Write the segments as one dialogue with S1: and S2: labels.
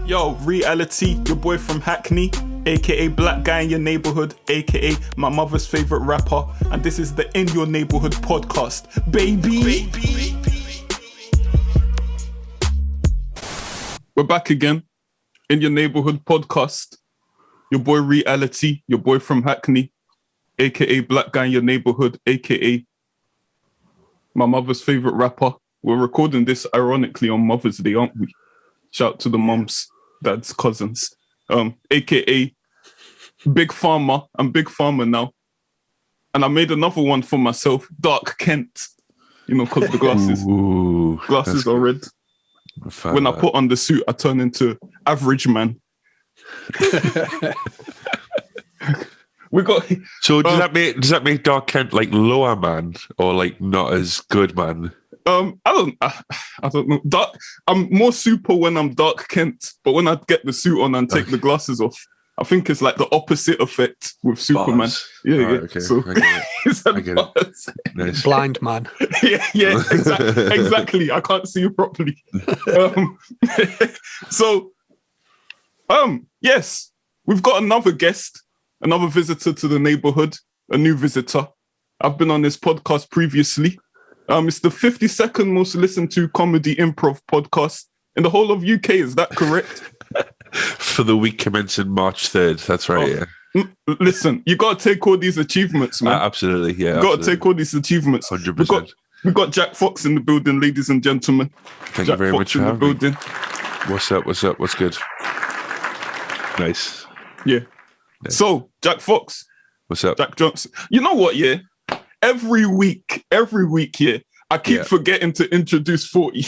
S1: Yo, Reali-T, your boy from Hackney, aka Black Guy in Your Neighbourhood, aka my mother's favourite rapper, and this is the In Your Neighbourhood Podcast, baby. We're back again, In Your Neighbourhood Podcast. Your boy Reali-T, your boy from Hackney, aka Black Guy in Your Neighbourhood, aka my mother's favourite rapper. We're recording this ironically on Mother's Day, aren't we? Shout out to the mums, dads, cousins. AKA Big Farmer. I'm Big Farmer now. And I made another one for myself, Dark Kent. You know, because the glasses are red. When I put on the suit, I turn into average man. We got.
S2: So does that make Dark Kent like lower man or like not as good man?
S1: I don't know. I'm more super when I'm Dark Kent, but when I get the suit on and take the glasses off, I think it's like the opposite effect with Superman.
S2: Bars.
S1: Yeah.
S2: Okay.
S1: So
S2: I get it. Nice.
S3: Blind man.
S1: yeah, exactly. I can't see you properly. Yes, we've got another guest, another visitor to the neighborhood, a new visitor. I've been on this podcast previously. It's the 52nd most listened to comedy improv podcast in the whole of UK. Is that correct?
S2: For the week commencing March 3rd. That's right, yeah.
S1: Listen, you got to take all these achievements, man.
S2: Absolutely, yeah.
S1: You got to take all these achievements.
S2: 100%.
S1: We've got Jack Fox in the building, ladies and gentlemen.
S2: Thank you very much for having me.
S1: building.
S2: What's up? What's good? Nice.
S1: Yeah. So, Jack Fox.
S2: What's up?
S1: Jack Johnson. You know what, yeah? Every week, yeah, I keep forgetting to introduce 40.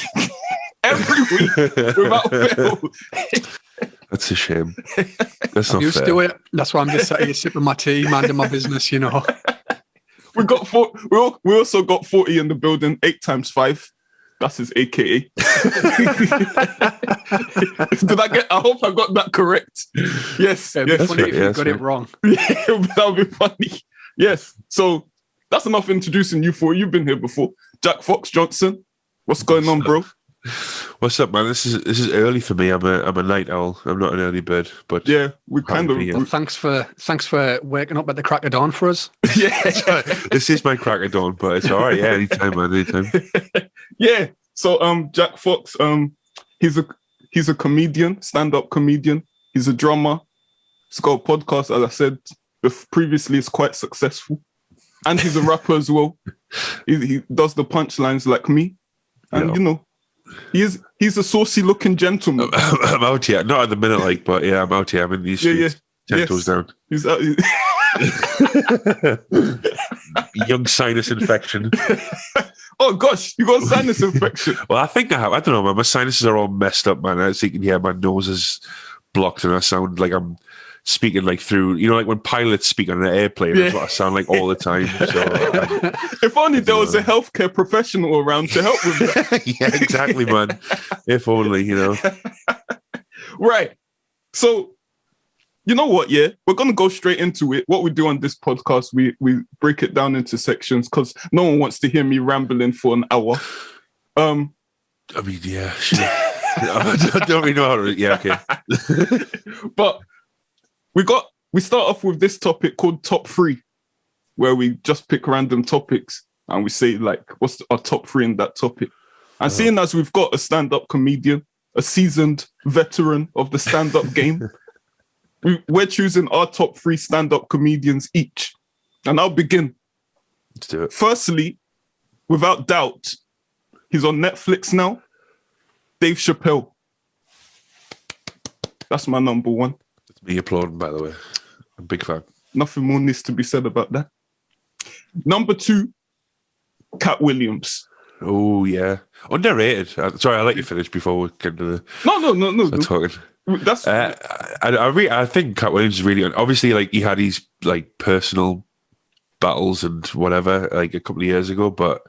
S1: Every week, without fail.
S2: That's a shame. That's not
S3: used
S2: fair.
S3: to it. That's why I'm just sat here sipping my tea, minding my business, you know.
S1: We got we also got 40 in the building, 8 times 5. That's his AKA. Did I hope I got that correct. Yes.
S3: It'd be funny if you got it wrong.
S1: Yeah, that would be funny. Yes. So that's enough introducing you for. You've been here before. Jack Fox Johnson. What's going on, bro?
S2: What's up, man? This is early for me. I'm a night owl. I'm not an early bird, but
S1: yeah, we kind of.
S3: Well, thanks for waking up at the crack of dawn for us.
S1: Yeah,
S2: this is my crack of dawn, but it's all right. Yeah, anytime, man. Anytime.
S1: Yeah. So, Jack Fox, he's a comedian, stand-up comedian. He's a drummer. He's got a podcast, as I said previously. It's quite successful, and he's a rapper as well. He does the punchlines like me, and you know. He's a saucy-looking gentleman.
S2: I'm out here. Not at the minute, but yeah, I'm out here. I'm in these streets. 10 toes down.
S1: He's out.
S2: Young sinus infection.
S1: Oh, gosh, you got a sinus infection.
S2: Well, I think I have. I don't know, man. My sinuses are all messed up, man. As you can hear, my nose is blocked and I sound like I'm speaking like through, you know, like when pilots speak on an airplane, that's what I sound like all the time. So,
S1: if only there was a healthcare professional around to help with that.
S2: Yeah, exactly, man. If only, you know.
S1: Right. So, you know what, yeah? We're going to go straight into it. What we do on this podcast, we break it down into sections because no one wants to hear me rambling for an hour.
S2: I mean, yeah, sure. I don't really know how to, yeah, okay.
S1: But we start off with this topic called Top 3, where we just pick random topics and we say, like, what's our top 3 in that topic? And seeing as we've got a stand-up comedian, a seasoned veteran of the stand-up game, we're choosing our top 3 stand-up comedians each. And I'll begin.
S2: Let's do it.
S1: Firstly, without doubt, he's on Netflix now, Dave Chappelle. That's my number 1.
S2: It's me applauding, by the way. I'm a big fan.
S1: Nothing more needs to be said about that. Number 2, Cat Williams.
S2: Oh, yeah. Underrated. Sorry, I'll let you finish before we get to the...
S1: No.
S2: Talking.
S1: That's...
S2: I think Cat Williams is really... Obviously, like, he had his, like, personal battles and whatever, like, a couple of years ago, but...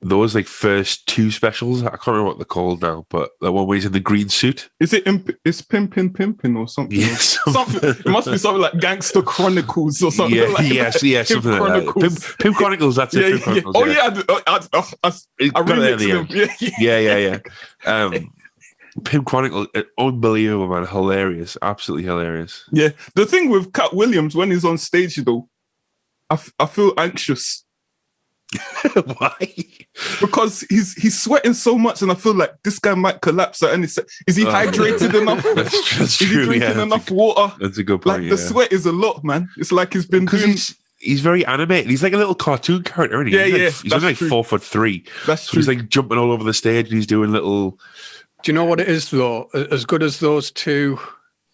S2: those like first 2 specials, I can't remember what they're called now, but the one where he's in the green suit.
S1: Is it Pimpin' or something?
S2: Yes.
S1: Something. It must be something like Gangster Chronicles or something like that.
S2: Yeah, something like that. Pimp Chronicles, that's it. Pimp Chronicles,
S1: Oh yeah, I relate to them.
S2: Yeah. Pimp Chronicle, unbelievable, man. Hilarious. Absolutely hilarious.
S1: Yeah. The thing with Cat Williams, when he's on stage, though, I feel anxious.
S2: Why?
S1: Because he's sweating so much, and I feel like this guy might collapse at any second. Is he hydrated enough?
S2: That's
S1: Is he
S2: true,
S1: drinking enough water?
S2: That's a good point.
S1: Like, the sweat is a lot, man. It's like he's been doing...
S2: He's very animated. He's like a little cartoon character, isn't he? He's only like 4'3".
S1: That's
S2: so
S1: true.
S2: He's like jumping all over the stage and he's doing little...
S3: Do you know what it is, though? As good as those two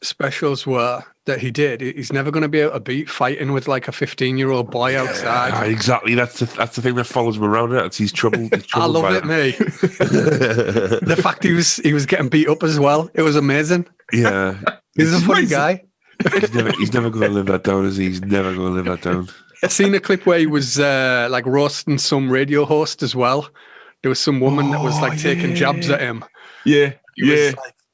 S3: specials were that he did, he's never going to be able to beat fighting with like a 15-year-old boy outside.
S2: Exactly. That's the thing that follows him around. He's trouble.
S3: I love it, mate. The fact he was getting beat up as well. It was amazing.
S2: Yeah.
S3: He's a funny guy.
S2: He's never going to live that down, is he? He's never going to live that down.
S3: I've seen a clip where he was like roasting some radio host as well. There was some woman that was like taking jabs at him.
S1: Yeah,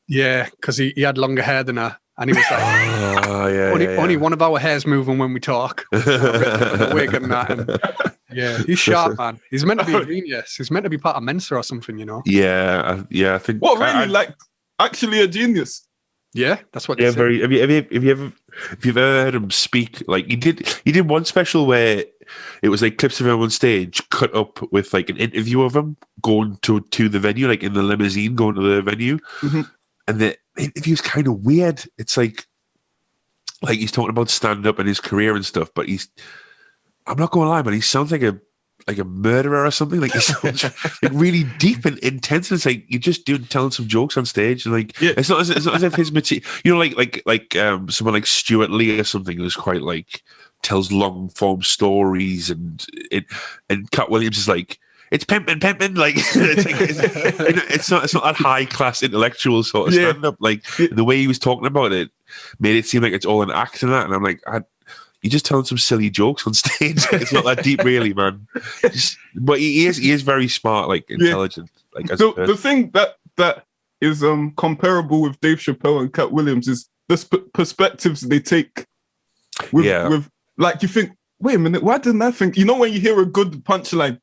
S3: because he had longer hair than her. And he was like, only one of our hairs moving when we talk. Wig and that. And, he's sharp, man. He's meant to be a genius. He's meant to be part of Mensa or something, you know?
S2: Yeah, I think...
S1: What, really? Actually a genius?
S3: Yeah, that's what they say.
S2: Very. Have you ever heard him speak? Like, he did one special where it was like clips of him on stage cut up with like an interview of him going to the venue, like in the limousine going to the venue.
S1: Mm-hmm.
S2: And the interview's kind of weird. It's like he's talking about stand-up and his career and stuff, but I'm not going to lie, man, he sounds like a murderer or something. Like, he sounds like really deep and intense. And it's like you're just telling some jokes on stage, and like it's not as if his material, you know, like someone like Stuart Lee or something who's quite like tells long form stories, and Cat Williams is like, it's pimping, like it's not that high class intellectual sort of stand up. Like the way he was talking about it made it seem like it's all an act and that. And I'm like, you're just telling some silly jokes on stage. It's not that deep, really, man. But he is very smart, like intelligent. Like
S1: the thing that is comparable with Dave Chappelle and Cat Williams is the perspectives they take. With like, you think, wait a minute, why didn't I think? You know, when you hear a good punchline.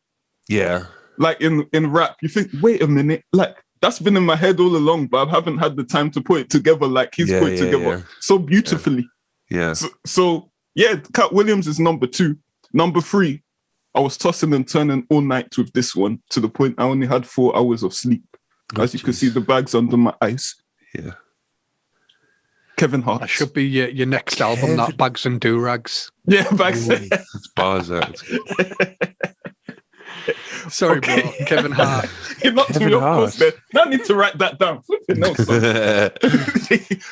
S2: Yeah.
S1: Like in rap, you think, wait a minute, like that's been in my head all along, but I haven't had the time to put it together like he's put it together so beautifully.
S2: Yeah.
S1: So Cat Williams is number 2. Number 3, I was tossing and turning all night with this one to the point I only had 4 hours of sleep. As you can see, the bags under my eyes.
S2: Yeah.
S1: Kevin Hart.
S3: That should be your next album, that Bags and Durags.
S1: Yeah, Bags.
S2: It's bars out.
S3: Sorry, bro. Kevin Hart.
S1: You knocked me off course there. I need to write that down. No,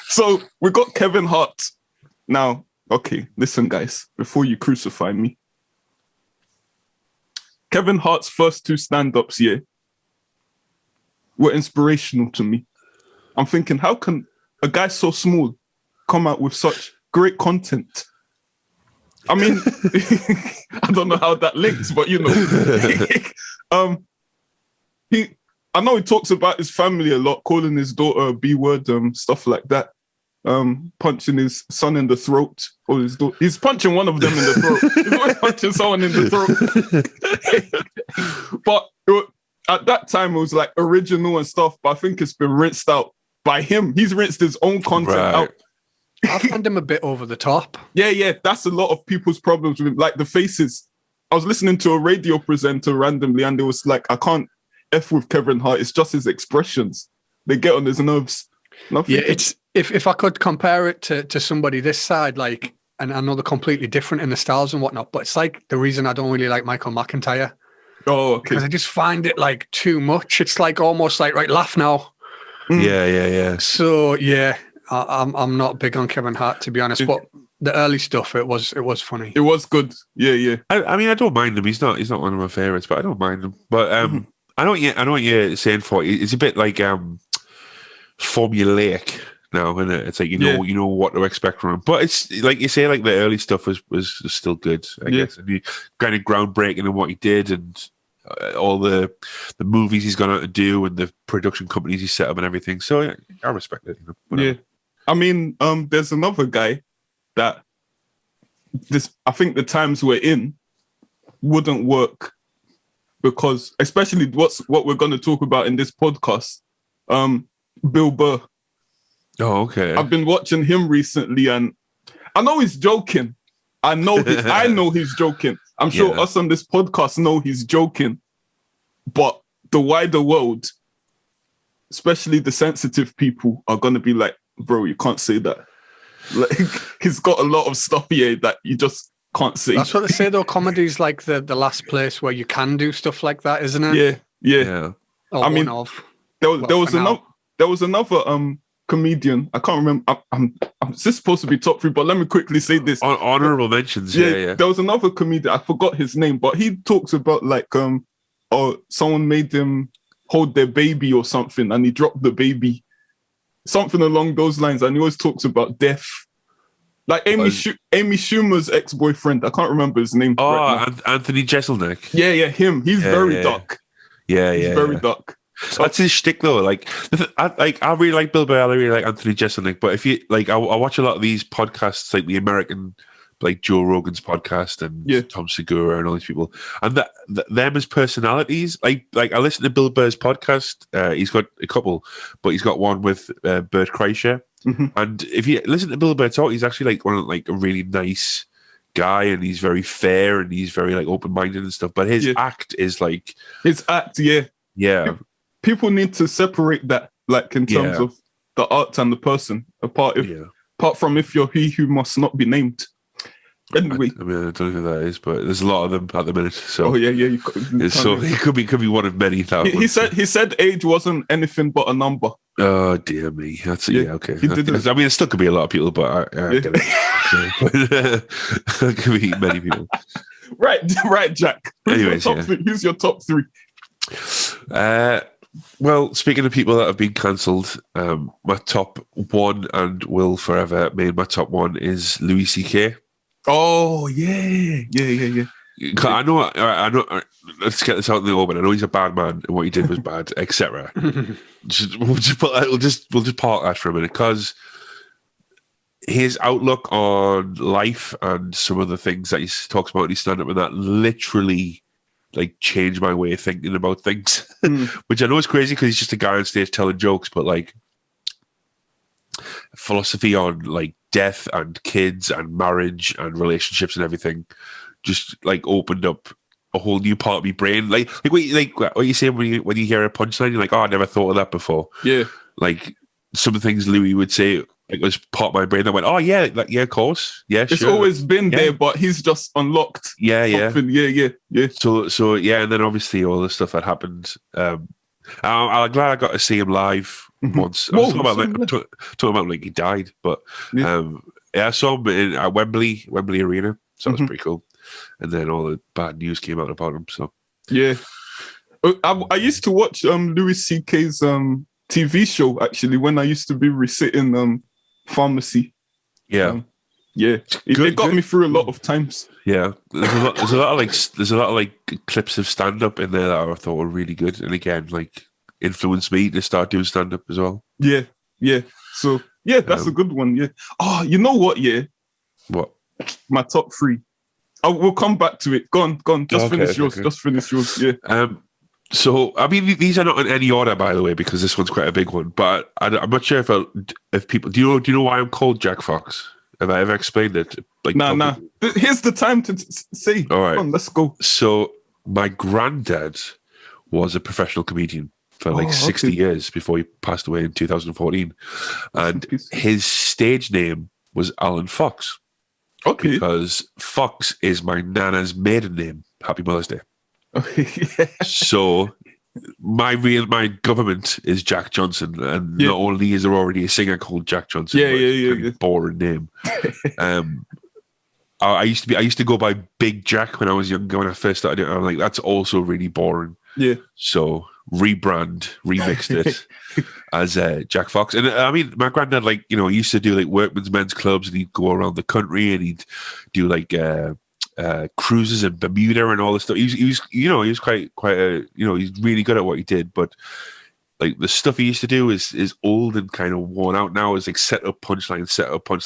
S1: so we got Kevin Hart. Now, okay, listen, guys, before you crucify me. Kevin Hart's first 2 stand-ups, were inspirational to me. I'm thinking, how can a guy so small come out with such great content? I mean, I don't know how that links, but you know, I know he talks about his family a lot, calling his daughter a B-word, stuff like that. Punching his son in the throat, or his daughter. He's punching one of them in the throat. He's always punching someone in the throat. But at that time, it was like original and stuff, but I think it's been rinsed out by him. He's rinsed his own content out.
S3: I find him a bit over the top.
S1: Yeah, that's a lot of people's problems with him. Like the faces. I was listening to a radio presenter randomly, and it was like, I can't F with Kevin Hart. It's just his expressions. They get on his nerves.
S3: It's if I could compare it to somebody this side, like, and I know they're completely different in the styles and whatnot, but it's like the reason I don't really like Michael McIntyre.
S1: Oh, okay.
S3: Because I just find it like too much. It's like almost like, right, laugh now.
S2: Yeah.
S3: So I'm not big on Kevin Hart, to be honest, but the early stuff, it was funny.
S1: It was good. Yeah.
S2: I mean, I don't mind him. He's not one of my favorites, but I don't mind him. But I know what you're saying for it. It's a bit like formulaic now, isn't it? It's like you know what to expect from him. But it's like you say, like the early stuff was still good, I guess. And he kind of groundbreaking in what he did, and all the movies he's gone out to do, and the production companies he set up and everything. So I respect it.
S1: Yeah. I mean, there's another guy that I think the times we're in wouldn't work, because especially what we're going to talk about in this podcast, Bill Burr.
S2: Oh, okay.
S1: I've been watching him recently, and I know he's joking. I know he's joking. I'm sure us on this podcast know he's joking. But the wider world, especially the sensitive people, are gonna be like, bro, you can't say that. Like, he's got a lot of stuff here that you just can't say.
S3: That's what they say, though. Comedy's like the last place where you can do stuff like that, isn't it?
S1: Yeah. I mean, there was another comedian. I can't remember. I'm just supposed to be top 3, but let me quickly say this.
S2: Honorable mentions. Yeah.
S1: There was another comedian. I forgot his name, but he talks about like someone made him hold their baby or something, and he dropped the baby. Something along those lines, and he always talks about death. Like Amy Schumer's ex-boyfriend, I can't remember his name.
S2: Oh, Anthony Jeselnik.
S1: Yeah, him. He's very dark. He's very dark.
S2: That's his shtick, though. Like, I really like Bill Burr. I really like Anthony Jeselnik. But if you like, I watch a lot of these podcasts, like the American, like Joe Rogan's podcast and Tom Segura and all these people, and them as personalities. Like I listen to Bill Burr's podcast. He's got a couple, but he's got one with Bert Kreischer.
S1: Mm-hmm.
S2: And if you listen to Bill Burr talk, he's actually like a really nice guy, and he's very fair, and he's very like open-minded and stuff. But his act is like yeah.
S1: People need to separate that, like in terms of the art and the person, apart from if you're he who must not be named. Anyway,
S2: I mean, I don't know who that is, but there's a lot of them at the minute. So
S1: he
S2: could be one of many.
S1: He said age wasn't anything but a number.
S2: Oh dear me, that's okay.
S1: He did
S2: I mean, it still could be a lot of people, but I get it. It could be many people.
S1: Right, Jack. Who's your top 3?
S2: Well, speaking of people that have been cancelled, my top 1 and will forever remain my top 1 is Louis C.K.
S1: Oh yeah.
S2: I know. Let's get this out in the open. I know he's a bad man, and what he did was bad, etc. We'll just park that for a minute, because his outlook on life and some of the things that he talks about in his stand-up and that literally like changed my way of thinking about things. Which I know is crazy because he's just a guy on stage telling jokes, but like philosophy on like death and kids and marriage and relationships and everything just like opened up a whole new part of my brain. Like what you say when you hear a punchline, you're like, oh, I never thought of that before.
S1: Yeah.
S2: Like some things Louis would say, it was part of my brain that went, oh yeah, like, yeah, of course. Yeah,
S1: it's always been there, but he's just unlocked.
S2: Yeah. So yeah, and then obviously all the stuff that happened. I'm glad I got to see him live once. I'm talking about like he died, but I saw him at Wembley Arena, so that was pretty cool. And then all the bad news came out about him. So
S1: yeah, I used to watch Louis C.K.'s TV show actually when I used to be resitting pharmacy.
S2: Yeah.
S1: It got me through a lot of times.
S2: Yeah, there's a lot of clips of stand up in there that I thought were really good, and again, like influenced me to start doing stand up as well.
S1: Yeah. So yeah, that's a good one. Yeah. Oh, you know what? Yeah.
S2: What?
S1: My top 3. We'll come back to it. Go on. Just finish yours. Just finish yours. Yeah.
S2: So I mean, these are not in any order, by the way, because this one's quite a big one. But I'm not sure if people do you know why I'm called Jack Fox? Have I ever explained it? Like,
S1: nah. Here's the time to say.
S2: All right,
S1: come on, let's go.
S2: So my granddad was a professional comedian for 60 years before he passed away in 2014, and his stage name was Alan Fox.
S1: Okay.
S2: Because Fox is my nana's maiden name. Happy Mother's Day. So my government is Jack Johnson, and not only is there already a singer called Jack Johnson,
S1: yeah.
S2: boring name. I used to go by Big Jack when I was younger. When I first started it, I'm like, that's also really boring.
S1: Yeah.
S2: So remixed it as Jack Fox. And I mean, my granddad, he used to do like workman's men's clubs, and he'd go around the country and he'd do like cruises in Bermuda and all this stuff. He was quite he's really good at what he did. But like the stuff he used to do is old and kind of worn out now. Is like set up punchline,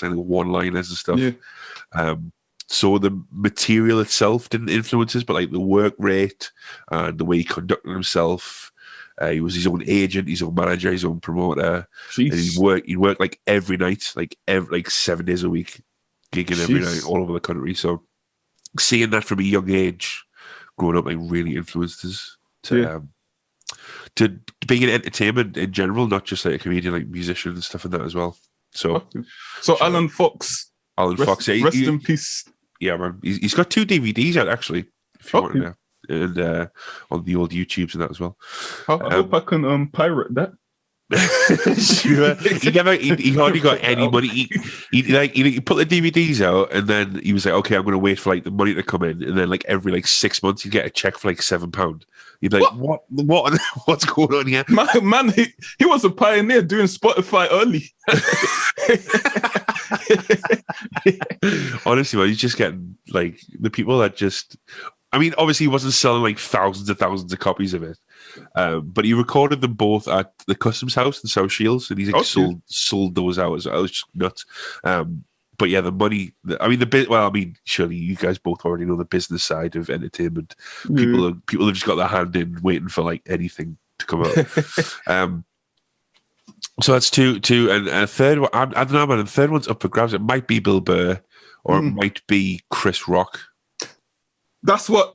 S2: like one-liners and stuff.
S1: Yeah.
S2: So the material itself didn't influence us, but like the work rate and the way he conducted himself He was his own agent, his own manager, his own promoter.
S1: Jeez.
S2: And he'd work like every night, like 7 days a week, gigging every night all over the country. So seeing that from a young age, growing up, like really influenced us to being in entertainment in general, not just like a comedian, like musician and stuff like that as well. So
S1: Alan Fox.
S2: Rest
S1: in peace.
S2: Yeah, man. He's got 2 DVDs out actually. If you want to know. And on the old YouTubes and that as well.
S1: I hope I can pirate that.
S2: Sure. He hardly got any money. He put the DVDs out, and then he was like, "Okay, I'm going to wait for like the money to come in." And then like every like 6 months, he'd get a check for like £7. He'd be like, "What's going on here?"
S1: Man, he was a pioneer doing Spotify early.
S2: Honestly, man, he's just getting like the people that just. I mean, obviously, he wasn't selling like thousands and thousands of copies of it, but he recorded them both at the Customs House in South Shields, and he's like sold those out as well. It was just nuts. But yeah, the money. Surely you guys both already know the business side of entertainment. People have just got their hand in, waiting for like anything to come out. So that's two, and a third one. I don't know, man. The third one's up for grabs. It might be Bill Burr, or it might be Chris Rock.
S1: That's why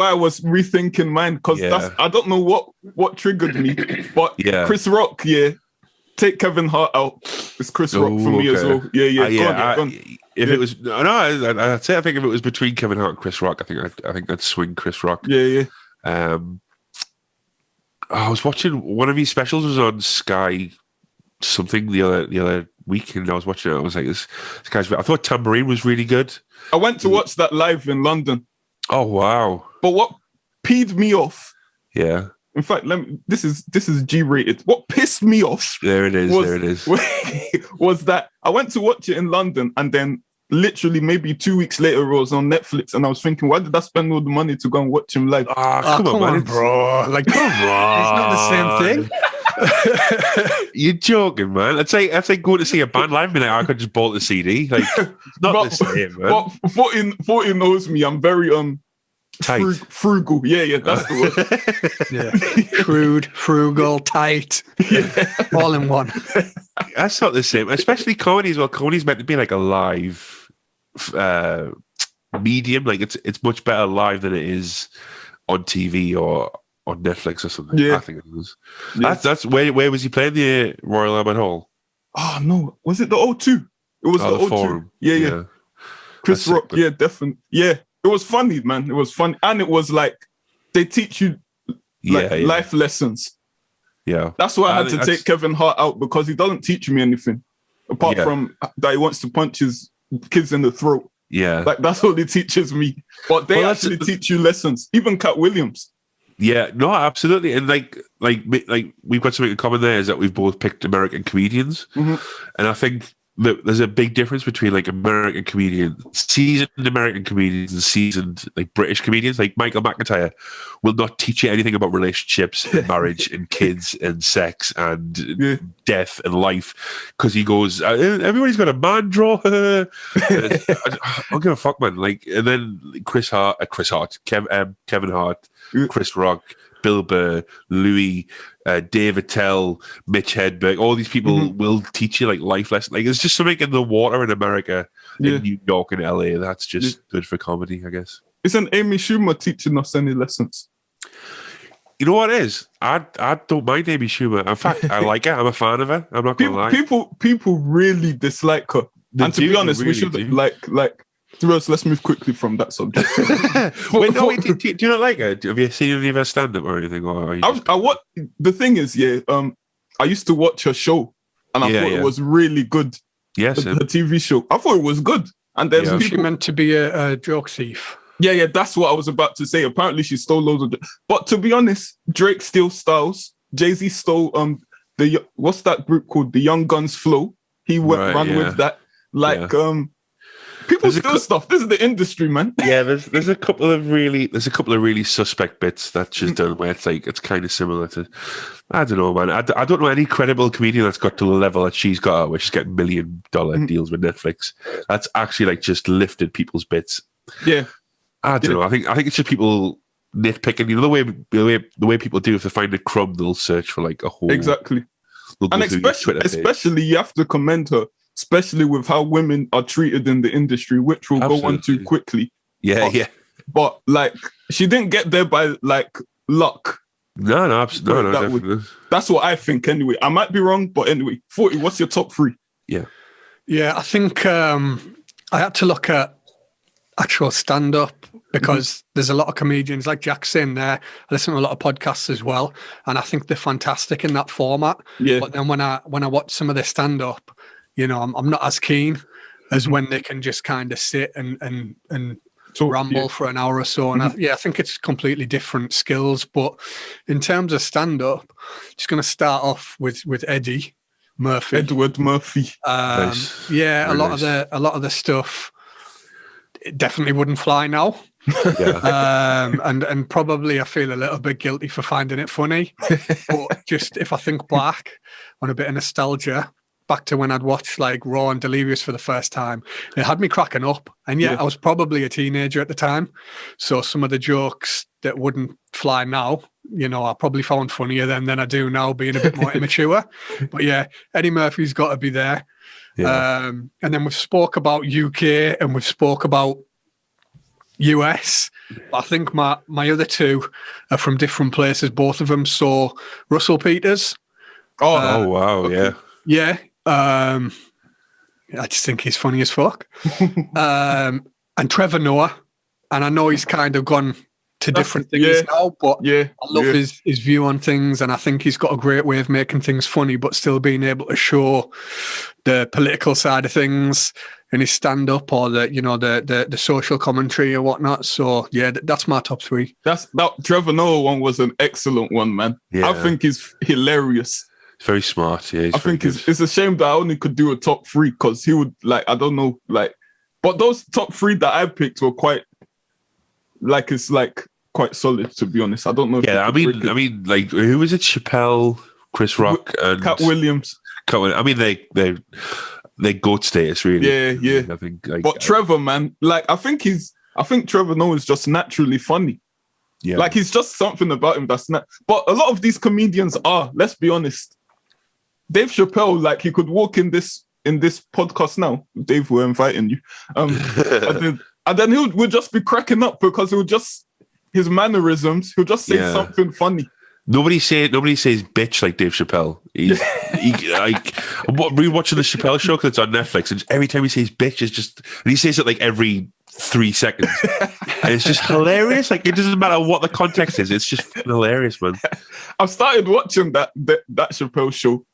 S1: I was rethinking mine, because I don't know what triggered me, but Chris Rock, take Kevin Hart out. It's Chris Rock for me as well.
S2: If it was I'd say I think if it was between Kevin Hart and Chris Rock, I think I'd swing Chris Rock. I was watching one of his specials was on Sky something the other week, and I was watching it. I was like, this guy's. I thought Tambourine was really good.
S1: I went to watch that live in London.
S2: Oh wow!
S1: But what peed me off?
S2: Yeah.
S1: In fact, this is G-rated. What pissed me off?
S2: There it is.
S1: Was that I went to watch it in London, and then literally maybe 2 weeks later it was on Netflix, and I was thinking, why did I spend all the money to go and watch him live?
S2: Come on, man,
S3: bro! Like, come on! It's not the same thing.
S2: You're joking, man. I'd say going to see a band live, I could just bought the CD. Like, it's not the same, man.
S1: But Forty knows me. I'm very
S2: tight,
S1: frugal. Yeah, that's the
S3: word. Crude, frugal, tight, all in one.
S2: That's not the same, especially comedy as well. Comedy's meant to be like a live medium. Like it's much better live than it is on TV or on Netflix or something. I think it was. Yeah. That's where was he playing? The Royal Albert Hall?
S1: Oh no, was it the O2? It was the O2.
S2: Forum.
S1: Yeah. Chris Rock, definitely. Yeah, it was funny, man. It was fun, and it was like they teach you life lessons.
S2: Yeah,
S1: that's why I had to take Kevin Hart out, because he doesn't teach me anything apart from that he wants to punch his kids in the throat.
S2: Yeah,
S1: like that's all he teaches me. But they actually teach you lessons. Even Cat Williams.
S2: Yeah, no, absolutely, and like we've got something in common there is that we've both picked American comedians, and I think that there's a big difference between like American comedians, seasoned American comedians, and seasoned like British comedians. Like Michael McIntyre will not teach you anything about relationships and marriage and kids and sex and death and life, because he goes, everybody's got a man draw. I don't give a fuck, man. Like, and then Kevin Hart, Chris Rock, Bill Burr, Louis, Dave Attell, Mitch Hedberg, all these people will teach you like life lessons. Like, there's just something in the water in America, in New York and LA, that's just good for comedy, I guess.
S1: Isn't Amy Schumer teaching us any lessons?
S2: You know what it is? I don't mind Amy Schumer. In fact, I like her. I'm a fan of her. I'm not going to lie. People really dislike her. And to be honest, we should let's move quickly from that subject. Do you not like her? Have you seen any of her stand-up or anything? Or
S1: the thing is, I used to watch her show, and I thought it was really good.
S2: Yes,
S1: the TV show. I thought it was good. And then
S3: she meant to be a joke thief.
S1: Yeah, that's what I was about to say. Apparently, she stole loads of. But to be honest, Drake steals styles. Jay-Z stole what's that group called? The Young Guns Flow. He ran with that. People steal stuff. This is the industry, man.
S2: Yeah, there's a couple of really suspect bits that's just done where it's kind of similar to, I don't know, man. I don't know any credible comedian that's got to the level that she's got, where she's getting $1 million deals with Netflix. That's actually like just lifted people's bits.
S1: Yeah,
S2: I don't know. I think it's just people nitpicking. You know the way people do if they find a crumb, they'll search for like a whole.
S1: Exactly. And especially you have to commend her, especially with how women are treated in the industry, which we'll go on to quickly.
S2: Yeah,
S1: But like, she didn't get there by like luck.
S2: No, definitely.
S1: That's what I think anyway. I might be wrong, but anyway, 40, what's your top 3?
S3: Yeah, I think I had to look at actual stand-up because there's a lot of comedians, like Jack's saying there. I listen to a lot of podcasts as well, and I think they're fantastic in that format. Yeah. But then when I watch some of their stand-up, you know, I'm not as keen as when they can just kind of sit and ramble for an hour or so. And I think it's completely different skills. But in terms of stand-up, just going to start off with Eddie Murphy.
S1: Edward Murphy.
S3: Nice. Yeah, a lot of the stuff it definitely wouldn't fly now. Yeah. And probably I feel a little bit guilty for finding it funny. But just if I think back on a bit of nostalgia, back to when I'd watched like Raw and Delirious for the first time, it had me cracking up. And I was probably a teenager at the time. So some of the jokes that wouldn't fly now, you know, I probably found funnier than I do now, being a bit more immature. But yeah, Eddie Murphy's got to be there. Yeah. And then we've spoke about UK and we've spoke about US. I think my other two are from different places, both of them. So Russell Peters.
S2: Oh wow, okay.
S3: Yeah. I just think he's funny as fuck. And Trevor Noah. And I know he's kind of gone to different things now, but I love his view on things, and I think he's got a great way of making things funny, but still being able to show the political side of things in his stand-up or the social commentary or whatnot. So yeah, that's my top 3.
S1: That Trevor Noah one was an excellent one, man. Yeah. I think he's hilarious.
S2: Very smart. Yeah,
S1: I think it's a shame that I only could do a top 3 because he would I don't know, but those top 3 that I picked were quite quite solid, to be honest. I don't know.
S2: Yeah, I mean, like, who was it? Chappelle, Chris Rock, and
S1: Cat Williams.
S2: I mean, they goat status, really.
S1: Yeah.
S2: I think,
S1: but Trevor, man, I think Trevor Noah is just naturally funny. Yeah, he's just something about him that's not. But a lot of these comedians are. Let's be honest. Dave Chappelle, he could walk in this podcast now. Dave, we're inviting you. And then we'll just be cracking up because his mannerisms, he'll just say something funny.
S2: Nobody says bitch like Dave Chappelle. Rewatching the Chappelle show because it's on Netflix, and every time he says bitch, it's just, and he says it every 3 seconds, and it's just hilarious. It doesn't matter what the context is; it's just hilarious, man.
S1: I've started watching that Chappelle show.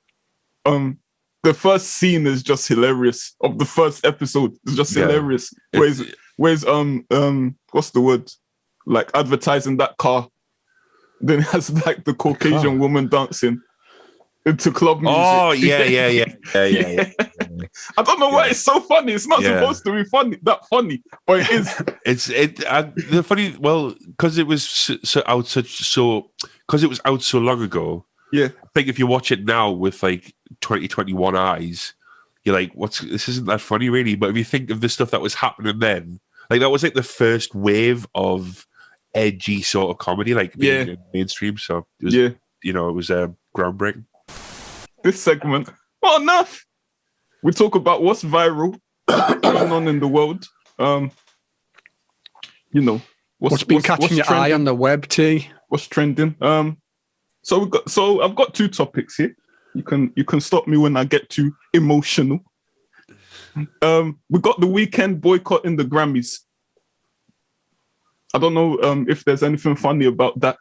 S1: The first scene is just hilarious. Of the first episode, it's just hilarious. Where's what's the word? Advertising that car. Then it has the Caucasian woman dancing into club music.
S2: Oh yeah.
S1: I don't know why it's so funny. It's not supposed to be funny, but it is.
S2: The funny, well, because it was because it was out so long ago.
S1: Yeah,
S2: I think if you watch it now with 2021 eyes, you're like, this isn't that funny really. But if you think of the stuff that was happening then, that was the first wave of edgy sort of comedy, being mainstream. So it was, it was groundbreaking.
S1: This segment, well, enough. We talk about what's viral going on in the world.
S3: What's been catching your eye on the web, T?
S1: What's trending? So I've got 2 topics here. You can stop me when I get too emotional. We got the weekend boycott in the Grammys. I don't know if there's anything funny about that.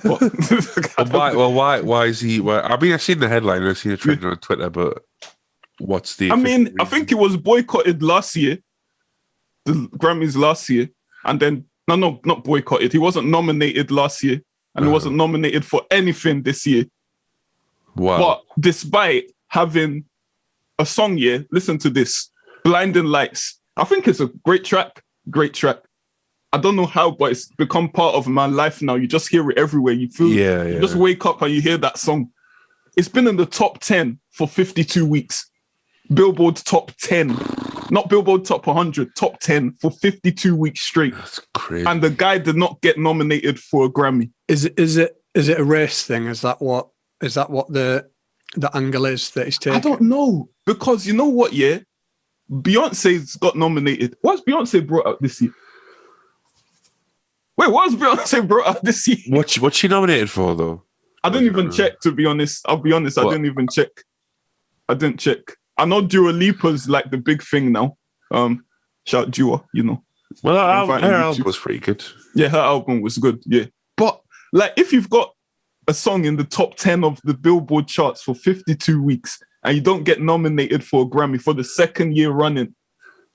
S2: Why is he? I mean, I've seen the headline. I've seen it trending on Twitter, but what's the?
S1: I think it was boycotted last year. The Grammys last year, and then no, not boycotted. He wasn't nominated last year, and he wasn't nominated for anything this year.
S2: Wow!
S1: But despite having a song year, listen to this: "Blinding Lights." I think it's a great track. Great track. I don't know how, but it's become part of my life now. You just hear it everywhere. You feel, you just wake up and you hear that song. It's been in the top 10 for 52 weeks. Billboard top 10. not Billboard Top 100, top 10 for 52 weeks straight.
S2: That's crazy.
S1: And the guy did not get nominated for a Grammy.
S3: Is it a race thing? Is that what the angle is that he's taking?
S1: I don't know, because you know what? Yeah, Beyonce's got nominated. What's Beyonce brought out this year? Wait, what's Beyonce brought out this year?
S2: What's she nominated for though?
S1: I didn't even check, to be honest. I'll be honest, I didn't even check. I didn't check. I know Dua Lipa's like the big thing now. Shout out Dua, you know.
S2: Well, her album was pretty good.
S1: Yeah, her album was good, yeah. But like, if you've got a song in the top 10 of the Billboard charts for 52 weeks and you don't get nominated for a Grammy for the second year running.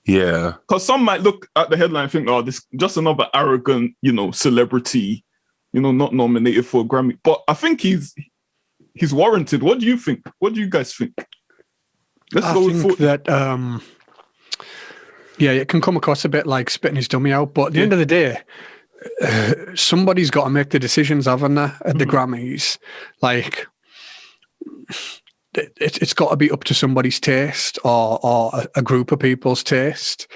S2: Yeah.
S1: Because some might look at the headline and think, oh, this just another arrogant, you know, celebrity, you know, not nominated for a Grammy. But I think he's warranted. What do you think? What do you guys think?
S3: I think that, yeah, it can come across a bit like spitting his dummy out, but at the end of the day, somebody's got to make the decisions, haven't they, at the Grammys? Like, it's got to be up to somebody's taste or a group of people's taste.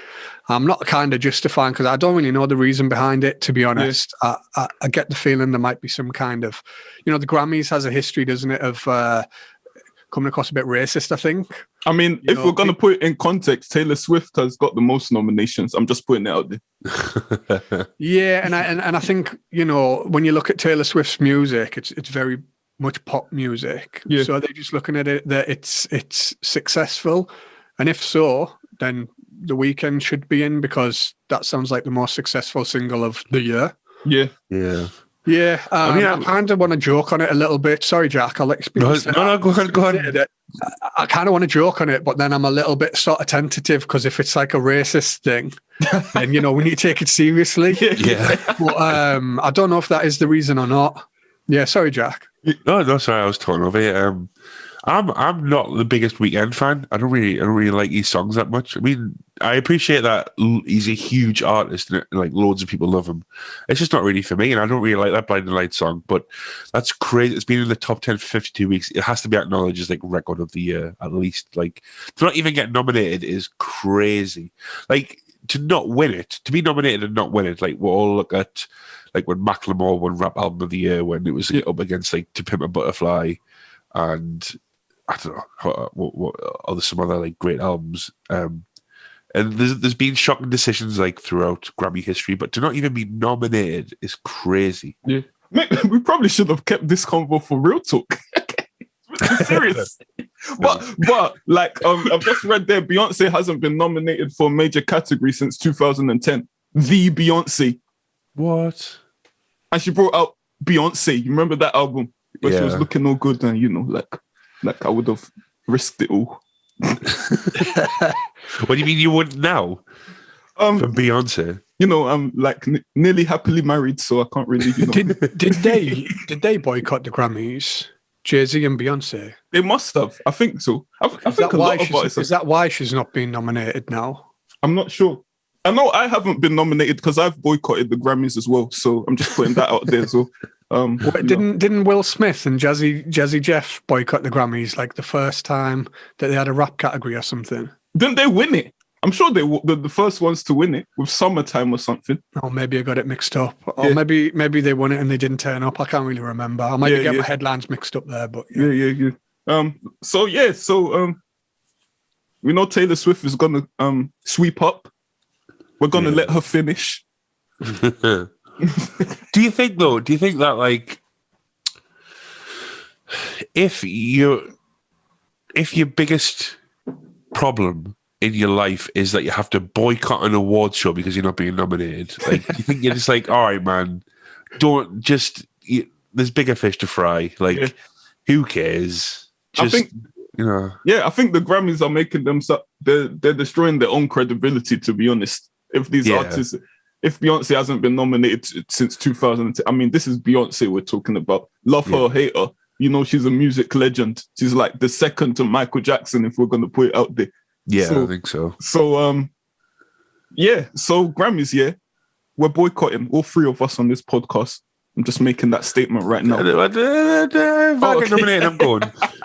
S3: I'm not kind of justifying, because I don't really know the reason behind it, to be honest. Yeah. I get the feeling there might be some kind of, you know, the Grammys has a history, doesn't it, of coming across a bit racist, I think.
S1: I mean, if we're going to put it in context, Taylor Swift has got the most nominations. I'm just putting it out there.
S3: Yeah, and I think, you know, when you look at Taylor Swift's music, it's very much pop music. Yeah. So they're just looking at it that it's successful. And if so, then The Weeknd should be in, because that sounds like the most successful single of the year.
S1: Yeah.
S2: Yeah.
S3: Yeah, I mean, I kind of want to joke on it a little bit. Sorry, Jack, I'll let you speak.
S2: No, go on.
S3: I kind of want to joke on it, but then I'm a little bit sort of tentative, because if it's like a racist thing, then, you know, we need to take it seriously.
S2: Yeah.
S3: But I don't know if that is the reason or not. Yeah, sorry, Jack.
S2: No, sorry, I was talking over it. I'm not the biggest Weeknd fan. I don't really like his songs that much. I mean, I appreciate that he's a huge artist and like loads of people love him. It's just not really for me, and I don't really like that Blinding Lights song. But that's crazy. It's been in the top 10 for 52 weeks. It has to be acknowledged as like record of the year at least. Like, to not even get nominated is crazy. Like, to not win it, to be nominated and not win it. Like, we'll all look at like when Macklemore won Rap Album of the Year, when it was up against like To Pimp a Butterfly and I don't know what other some other like great albums. And there's been shocking decisions like throughout Grammy history, but to not even be nominated is crazy.
S1: Yeah, we probably should have kept this convo for real talk. Serious. but like I've just read there, Beyonce hasn't been nominated for a major category since 2010. The Beyonce.
S2: What?
S1: And she brought out Beyonce. You remember that album where she was looking all good, and you know, like I would have risked it all.
S2: What do you mean you wouldn't now? For Beyonce,
S1: you know, I'm like nearly happily married, so I can't really. You know.
S3: Did they boycott the Grammys? Jay-Z and Beyonce.
S1: They must have. I think so. I think a lot of artists.
S3: Is that why she's not being nominated now?
S1: I'm not sure. I know I haven't been nominated because I've boycotted the Grammys as well. So I'm just putting that out there as well.
S3: Didn't Will Smith and Jazzy Jeff boycott the Grammys like the first time that they had a rap category or something?
S1: Didn't they win it? I'm sure they were the first ones to win it with Summertime or something.
S3: Oh, maybe I got it mixed up. Or maybe they won it and they didn't turn up. I can't really remember. I might get my headlines mixed up there, but
S1: yeah. So we know Taylor Swift is gonna sweep up. We're gonna let her finish.
S2: Do you think that like if your biggest problem in your life is that you have to boycott an award show because you're not being nominated, like, do you think you're just like, all right, man, don't just, there's bigger fish to fry, like, who cares? Just, I think, you know. Yeah,
S1: I think the Grammys are making them, they're destroying their own credibility, to be honest. If these artists, if Beyonce hasn't been nominated since 2010, I mean, this is Beyonce we're talking about. Love her or hate her, you know, she's a music legend. She's like the second to Michael Jackson, if we're going to put it out there.
S2: Yeah, I think so.
S1: So, so Grammys, we're boycotting, all three of us on this podcast. I'm just making that statement right now.
S2: If I get nominated, I'm going.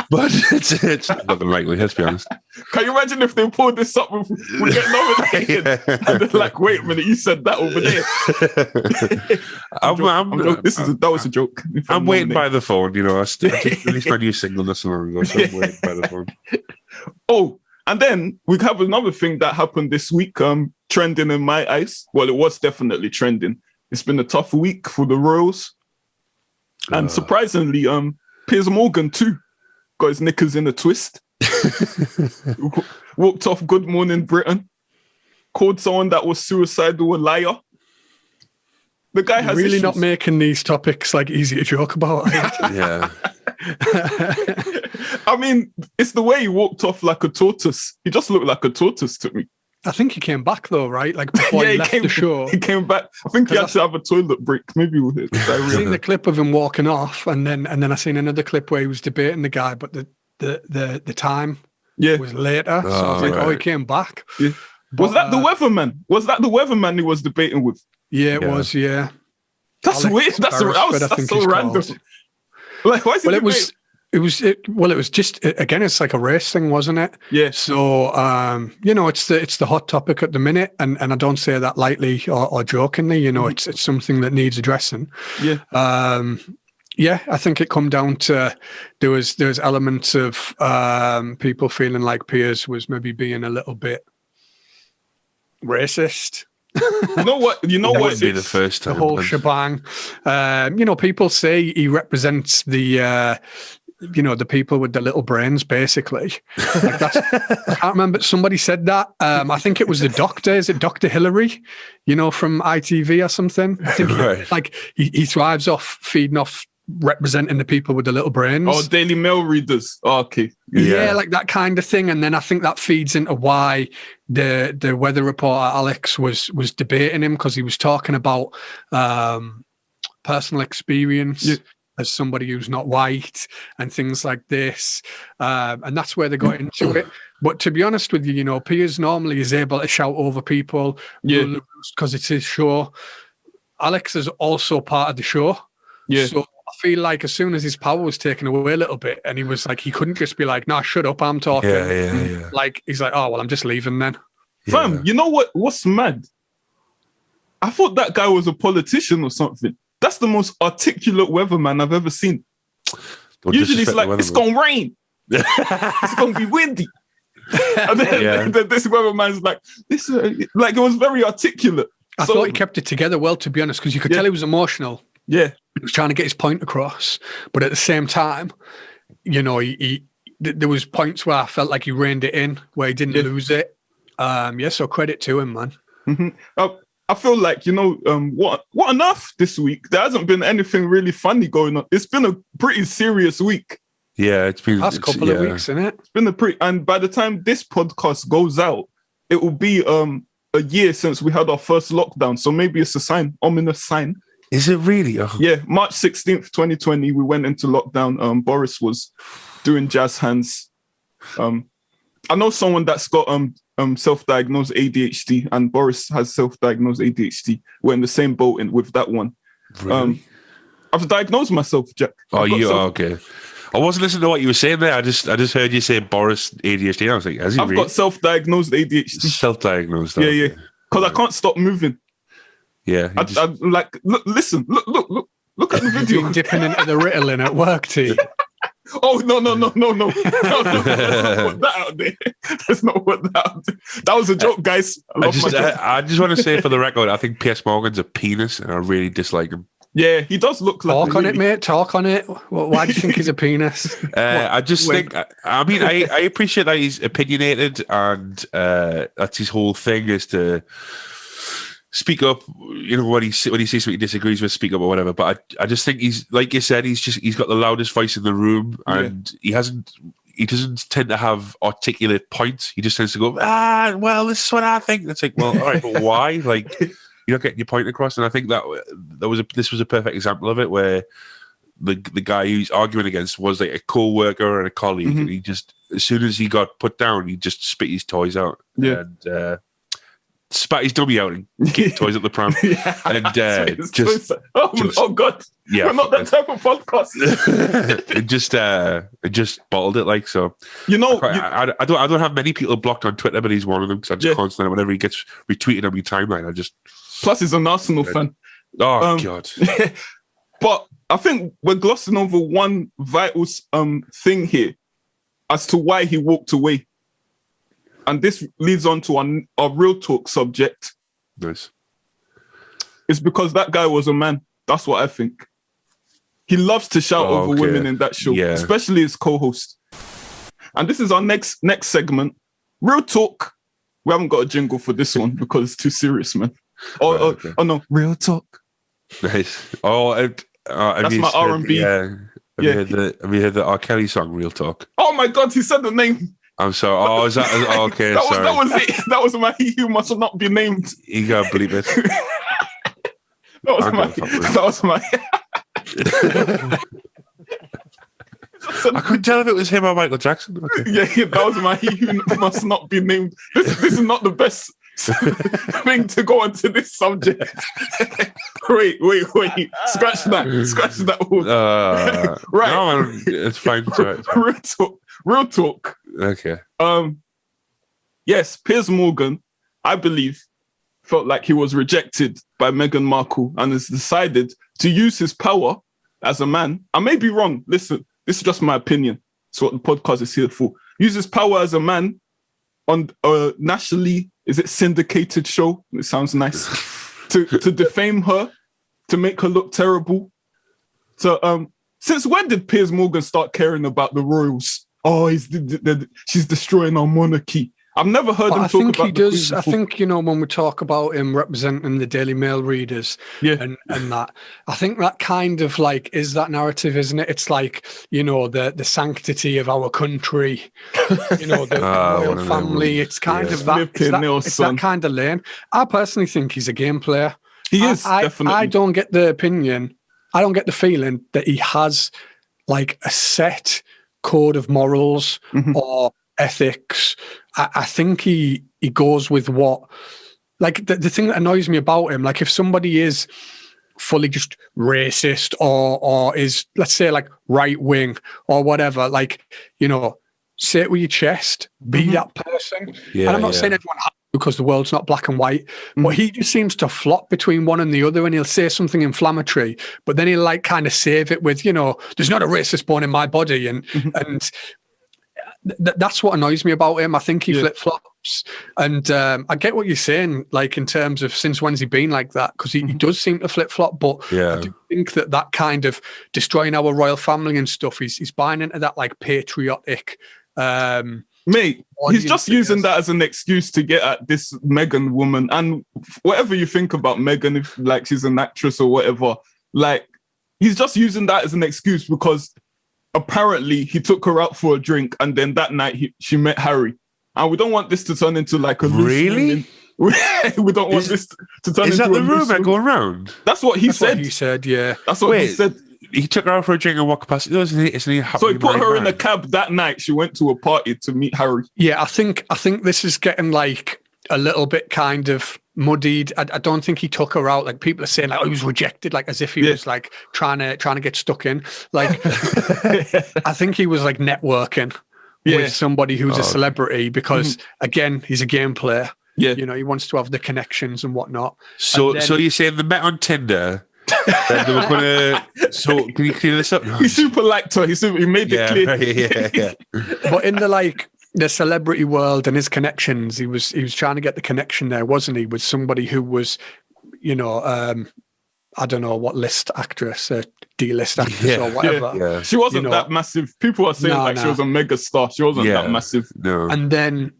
S2: But it's not looking likely, let's be honest.
S1: Can you imagine if they pulled this up with we get nominated? And they're like, wait a minute, you said that over there. That was a joke.
S2: I'm waiting by the phone, you know. I released my new single not so long ago, so I'm waiting by the phone.
S1: Oh, and then we have another thing that happened this week, trending in my eyes. Well, it was definitely trending. It's been a tough week for the Royals. And surprisingly, Piers Morgan too got his knickers in a twist. Walked off Good Morning Britain. Called someone that was suicidal a liar. The guy has
S3: really
S1: issues.
S3: not making these topics like easy to joke about.
S2: Yeah.
S1: I mean, it's the way he walked off like a tortoise. He just looked like a tortoise to me.
S3: I think he came back though, right? Like before he left the show.
S1: He came back. I think he had to have a toilet break. Maybe we'll hit.
S3: I've seen the clip of him walking off, and then I seen another clip where he was debating the guy, but the time was later. So I was like, he came back.
S1: Yeah. But, was that the weatherman? Was that the weatherman he was debating with?
S3: Yeah, it was. Yeah.
S1: That's weird. That's so random. Like, why is he
S3: It was just, again, it's like a race thing, wasn't it?
S1: Yeah.
S3: So, it's the hot topic at the minute, and I don't say that lightly or jokingly. You know, it's something that needs addressing.
S1: Yeah.
S3: I think it come down to there was elements of people feeling like Piers was maybe being a little bit racist.
S1: You know what?
S2: That wouldn't be the first time.
S3: The whole shebang. People say he represents the people with the little brains, basically. Like I can't remember. Somebody said that. I think it was the doctor. Is it Dr. Hillary? From ITV or something? I think he thrives off feeding off representing the people with the little brains.
S1: Oh, Daily Mail readers. Oh, okay.
S3: Yeah, like that kind of thing. And then I think that feeds into why the weather reporter Alex was debating him, because he was talking about personal experience as somebody who's not white and things like this. And that's where they got into it. But to be honest with you, Piers normally is able to shout over people because it's his show. Alex is also part of the show.
S1: Yeah.
S3: So I feel like as soon as his power was taken away a little bit, and he was like, he couldn't just be like, "Nah, shut up, I'm talking."
S2: Yeah.
S3: Like he's like, "Oh well, I'm just leaving then."
S1: Fam, you know what's mad? I thought that guy was a politician or something. That's the most articulate weatherman I've ever seen. Usually it's like, it's gonna rain. It's gonna be windy. And then this weatherman's like, this, like it was very articulate.
S3: I thought he kept it together well, to be honest, because you could tell he was emotional.
S1: Yeah.
S3: He was trying to get his point across. But at the same time, there was points where I felt like he reined it in, where he didn't lose it. So credit to him, man.
S1: Mm-hmm. I feel like, what on earth this week? There hasn't been anything really funny going on. It's been a pretty serious week.
S2: Yeah, it's been
S3: last couple of weeks, isn't it?
S1: It's been and by the time this podcast goes out, it will be a year since we had our first lockdown. So maybe it's a sign, ominous sign.
S2: Is it really? Oh.
S1: Yeah, March 16th, 2020, we went into lockdown. Boris was doing jazz hands. I know someone that's got self-diagnosed ADHD, and Boris has self-diagnosed ADHD. We're in the same boat with that one.
S2: Really?
S1: I've diagnosed myself, Jack.
S2: Okay. I wasn't listening to what you were saying there. I just heard you say Boris ADHD. I was like, has he?
S1: I've got self-diagnosed ADHD.
S2: Self-diagnosed.
S1: Yeah. Because I can't stop moving.
S2: Yeah.
S1: Listen, look at the video.
S3: You're dipping into the Ritalin at work, T.
S1: Oh, no. Let's not put that out there. Let's not put that out there. That was a joke, guys. I
S2: just want to say for the record, I think Piers Morgan's a penis, and I really dislike him.
S1: Yeah, he does look like...
S3: Talk on it, mate. Talk on it. Why do you think he's a penis?
S2: I just think... I mean, I appreciate that he's opinionated, and that's his whole thing, is to speak up, when he sees what he disagrees with, speak up or whatever. But I just think he's, like you said, he's got the loudest voice in the room, and he doesn't tend to have articulate points. He just tends to go, well, this is what I think. It's like, well, all right, but why? Like, you're not getting your point across. And I think this was a perfect example of it, where the guy he's arguing against was like a co-worker and a colleague, and he just, as soon as he got put down, he just spit his toys out.
S1: Yeah.
S2: And spat his dummy out and kicked toys at the pram. And
S1: oh God, we're not that type of podcast.
S2: it just bottled it like so. I don't have many people blocked on Twitter, but he's one of them because I just constantly, whenever he gets retweeted on my timeline, I just.
S1: Plus, he's an Arsenal fan.
S2: Oh God.
S1: But I think we're glossing over one vital thing here as to why he walked away. And this leads on to our real talk subject.
S2: Nice.
S1: It's because that guy was a man. That's what I think. He loves to shout over women in that show, especially his co-host. And this is our next segment. Real talk. We haven't got a jingle for this one because it's too serious, man. Oh no, real talk.
S2: Nice.
S1: That's my R&B.
S2: Yeah. Have you heard the R. Kelly song, Real Talk?
S1: Oh my God, he said the name.
S2: I'm sorry. Oh, is that? Okay, sorry.
S1: That was it. That was my He Who Must Not Be Named.
S2: You gotta believe it.
S1: That was my.
S2: I couldn't tell if it was him or Michael Jackson. Okay.
S1: Yeah, that was my He Who Must Not Be Named. This is not the best thing to go into this subject. Wait. Scratch that. Right.
S2: No, it's fine.
S1: Real talk.
S2: Okay.
S1: Yes, Piers Morgan, I believe, felt like he was rejected by Meghan Markle and has decided to use his power as a man. I may be wrong. Listen, this is just my opinion. It's what the podcast is here for. Use his power as a man on a nationally, is it syndicated show? It sounds nice. to defame her, to make her look terrible. So, since when did Piers Morgan start caring about the royals? Oh, she's destroying our monarchy. I've never heard him talk about. He does.
S3: I think when we talk about him representing the Daily Mail readers, and that, I think that kind of like is that narrative, isn't it? It's like the sanctity of our country, the royal family. It's kind of that. It's that kind of lane. I personally think he's a game player.
S1: He is definitely.
S3: I don't get the opinion. I don't get the feeling that he has like a set code of morals or ethics. I think he goes with what, like the thing that annoys me about him, like if somebody is fully just racist or is, let's say, like right wing or whatever, like, say it with your chest, be that person. And I'm not saying everyone has, because the world's not black and white, but he just seems to flop between one and the other, and he'll say something inflammatory, but then he'll like kind of save it with, there's not a racist born in my body, and that's what annoys me about him. I think he flip-flops, and I get what you're saying, like in terms of since when's he been like that, because he does seem to flip-flop, but I do think that kind of destroying our royal family and stuff, he's buying into that like patriotic
S1: mate, he's just using that as an excuse to get at this Meghan woman. And whatever you think about Meghan, if like she's an actress or whatever, like he's just using that as an excuse because apparently he took her out for a drink and then that night she met Harry. And we don't want this to turn into like a
S2: really.
S1: We don't want this to turn into.
S2: Is that the rumor going around?
S1: That's what he said.
S3: What he said, yeah.
S1: That's what he said.
S2: He took her out for a drink and what capacity? Isn't he
S1: so he put her in a cab that night. She went to a party to meet Harry.
S3: Yeah, I think this is getting like a little bit kind of muddied. I don't think he took her out. Like people are saying, like, he was rejected, like as if he was like trying to get stuck in. Like I think he was like networking with somebody who's a celebrity because again, he's a game player.
S2: Yeah,
S3: he wants to have the connections and whatnot.
S2: So you're saying they met on Tinder? They were gonna. So can you clear this up?
S1: He super liked her. He made it clear.
S2: Yeah.
S3: But in the celebrity world and his connections, he was trying to get the connection there, wasn't he, with somebody who was, I don't know what list actress, D-list actress or whatever.
S1: Yeah. She wasn't that massive. People are saying she was a mega star. She wasn't that massive.
S2: No.
S3: And then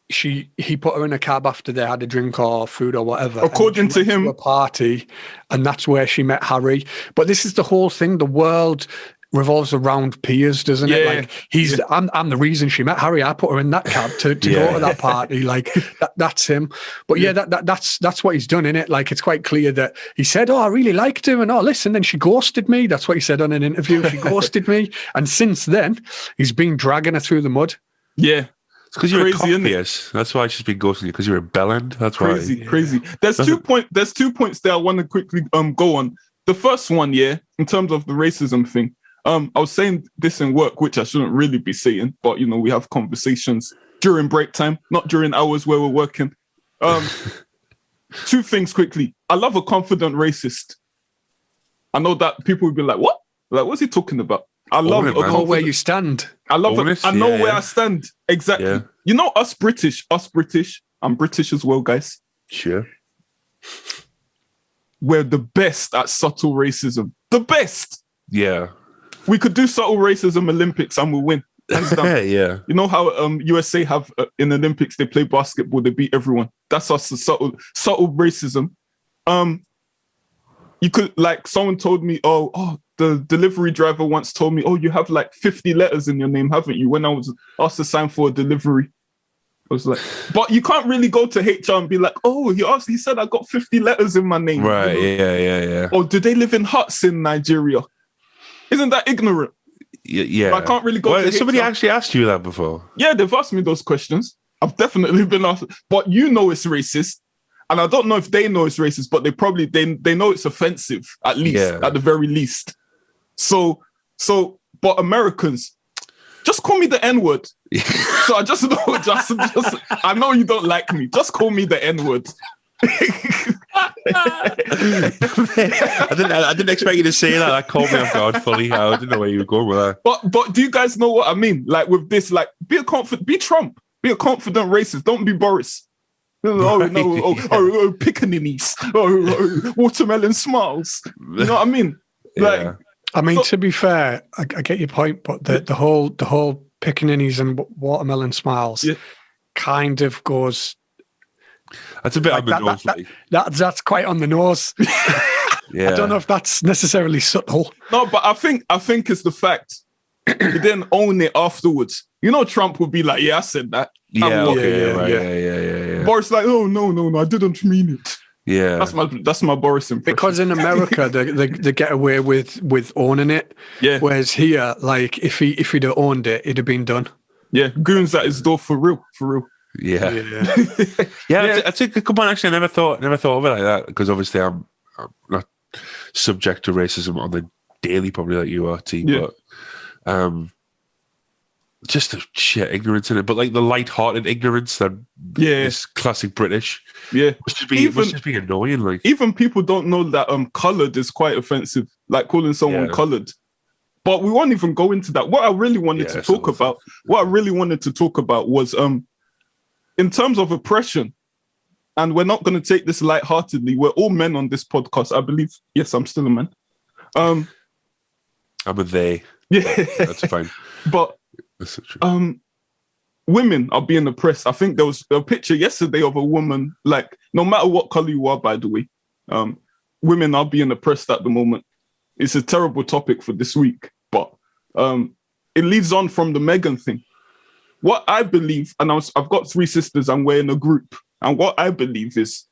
S3: he put her in a cab after they had a drink or food or whatever.
S1: According to him,
S3: to a party, and that's where she met Harry. But this is the whole thing. The world revolves around Piers, doesn't it? Like I'm the reason she met Harry. I put her in that cab to go to that party. Like that's him. But that's what he's done, innit? Like it's quite clear that he said, "Oh, I really liked him," and listen, then she ghosted me. That's what he said on an interview. She ghosted me, and since then he's been dragging her through the mud.
S1: Yeah.
S2: It's because you're
S1: Crazy,
S2: a cock, Piers. That's why she's been ghosting you, because you're a bellend. That's
S1: crazy,
S2: why.
S1: crazy. There's 2 points there I want to quickly go on. The first one, in terms of the racism thing. I was saying this in work, which I shouldn't really be saying, but we have conversations during break time, not during hours where we're working. 2 things quickly. I love a confident racist. I know that people will be like, what? Like, what's he talking about? I love
S3: it, know where you stand.
S1: I love it. I know where I stand. Exactly. Yeah. Us British. I'm British as well, guys.
S2: Sure.
S1: We're the best at subtle racism. The best.
S2: Yeah.
S1: We could do subtle racism Olympics and we'll win.
S2: Yeah.
S1: You know how USA have in Olympics, they play basketball, they beat everyone. That's us, the subtle racism. You could, like, someone told me, the delivery driver once told me, you have like 50 letters in your name, haven't you? When I was asked to sign for a delivery. I was like, but you can't really go to HR and be like, he said I got 50 letters in my name.
S2: Right, yeah.
S1: Or do they live in huts in Nigeria? Isn't that ignorant?
S2: Yeah.
S1: But I can't really go to
S2: somebody
S1: HR.
S2: actually asked you that before?
S1: Yeah, they've asked me those questions. I've definitely been asked, but it's racist. And I don't know if they know it's racist, but they probably, they know it's offensive, at least, at the very least. So, but Americans, just call me the N-word. So I just know, just I know you don't like me. Just call me the N-word.
S2: I didn't expect you to say that. That caught me off guard fully. I didn't know where you were going with that.
S1: But do you guys know what I mean? Like with this, like be Trump. Be a confident racist. Don't be Boris. Pickaninnies. Watermelon smiles. You know what I mean?
S2: Yeah.
S3: To be fair, I get your point, but the whole pickaninnies and watermelon smiles kind of goes.
S2: That's a bit on the nose.
S3: That's quite on the nose.
S2: Yeah.
S3: I don't know if that's necessarily subtle.
S1: No, but I think it's the fact he didn't own it afterwards. Trump would be like, I said that.
S2: Yeah.
S1: Boris like, no, I didn't mean it.
S2: Yeah,
S1: that's my Boris impression.
S3: Because in America, they get away with owning it.
S1: Yeah.
S3: Whereas here, like if he'd have owned it, it'd have been done.
S1: Yeah, goons at his door for real.
S2: Yeah. That's a good point. Actually, I never thought of it like that, because obviously I'm not subject to racism on the daily, probably like you are, T.
S1: Yeah.
S2: But just the shit ignorance in it, but like the light-hearted ignorance that is classic British.
S1: Yeah,
S2: must just be annoying. Like,
S1: even people don't know that coloured is quite offensive. Like calling someone coloured. But we won't even go into that. What I really wanted to talk about was in terms of oppression. And we're not going to take this lightheartedly. We're all men on this podcast, I believe. Yes, I'm still a man.
S2: I'm a they.
S1: Yeah,
S2: that's fine.
S1: But women are being oppressed. I think there was a picture yesterday of a woman, like, no matter what color you are, by the way, women are being oppressed at the moment. It's a terrible topic for this week, but it leads on from the Meghan thing. What I believe, and I've got 3 sisters and we're in a group, and what I believe is,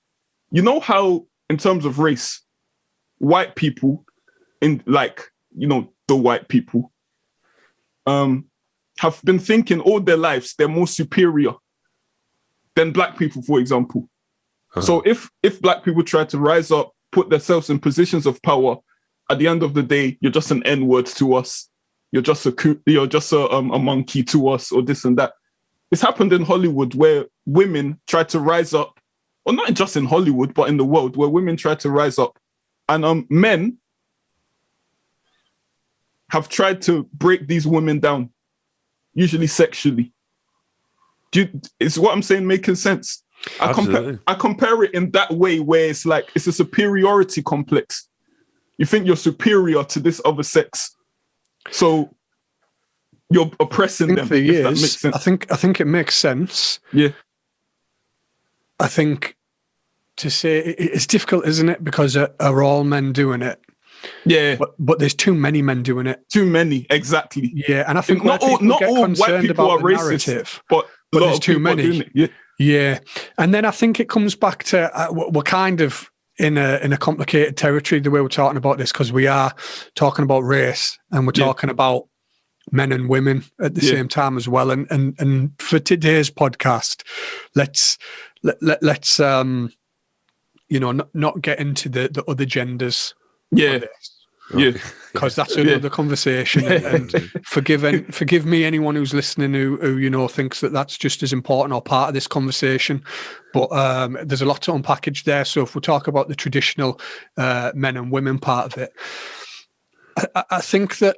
S1: you know how, in terms of race, white people, the white people, have been thinking all their lives they're more superior than black people, for example. Uh-huh. So if black people try to rise up, put themselves in positions of power, at the end of the day, you're just an N-word to us. You're just a monkey to us, or this and that. It's happened in Hollywood where women try to rise up, or not just in Hollywood, but in the world, where women try to rise up. And men have tried to break these women down, usually sexually. Is what I'm saying making sense? I compare it in that way, where it's like, it's a superiority complex. You think you're superior to this other sex, so you're oppressing them. If that makes sense.
S3: I think it makes sense.
S1: Yeah.
S3: I think to say it's difficult, isn't it? Because are all men doing it?
S1: Yeah.
S3: But there's too many men doing it.
S1: Too many, exactly.
S3: Yeah, and I think
S1: not all white people are racist, but
S3: there's too many. Yeah, and then I think it comes back to we're kind of in a complicated territory the way we're talking about this, because we are talking about race and we're talking about men and women at the same time as well. And for today's podcast, let's not get into the other genders.
S1: Yeah.
S3: Because that's another conversation. And forgive me, anyone who's listening who thinks that that's just as important or part of this conversation. But there's a lot to unpackage there. So if we talk about the traditional men and women part of it, I think that